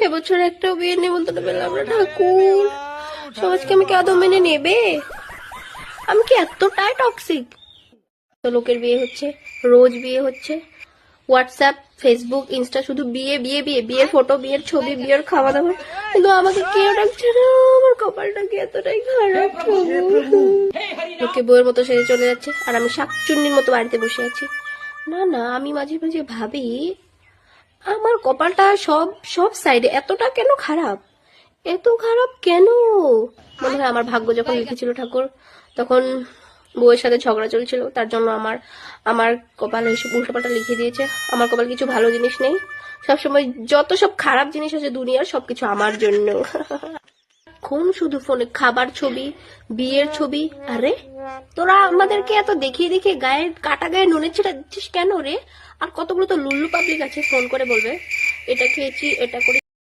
এবছর একটাও বিয়ে নিমন্ত্রণ পেলাম না ঠাকুর। সমাজকে আমাকে আদৌ মেনে নেবে? আমি কি এতটাই টক্সিক? তো লোকের বিয়ে হচ্ছে, রোজ বিয়ে হচ্ছে, হোয়াটসঅ্যাপ, ফেসবুক, ইনস্টা, শুধু বিয়ে বিয়ে বিয়ে, বিয়ের ফটো, বিয়ের ছবি, বিয়ের খাওয়া দাওয়া, কিন্তু আমাকে কেউ ডাকছে না। আমার কপালটা কি এতটাই খারাপ? লোকে বউয়ের মতো সেজে চলে যাচ্ছে, আর আমি শাকচুন্নির মতো বাড়িতে বসে আছি। না না, আমি মাঝে মাঝে ভাবি আমার কপালটা সব সব সাইডে এতটা কেন খারাপ, এত খারাপ কেন? মনে হয় আমার ভাগ্য যখন লিখেছিল ঠাকুর, তখন বউয়ের সাথে ঝগড়া চলছিল, তার জন্য আমার আমার কপালে এসব উল্টোপাল্টা লিখে দিয়েছে। আমার কপাল কিছু ভালো জিনিস নেই, সবসময় যত সব খারাপ জিনিস আছে দুনিয়ার, সবকিছু আমার জন্য। এখন শুধু ফোনে খাবার ছবি, বিয়ের ছবি। আরে তোরা আমাদেরকে এত দেখিয়ে দেখিয়ে গায়ে কাটা গায়ে নুনের ছিটা দিচ্ছিস কেন রে? আর কতগুলো তো লুল্লু পাবলিক আছে ফোন করে বলবে এটা খেয়েছি, এটা করে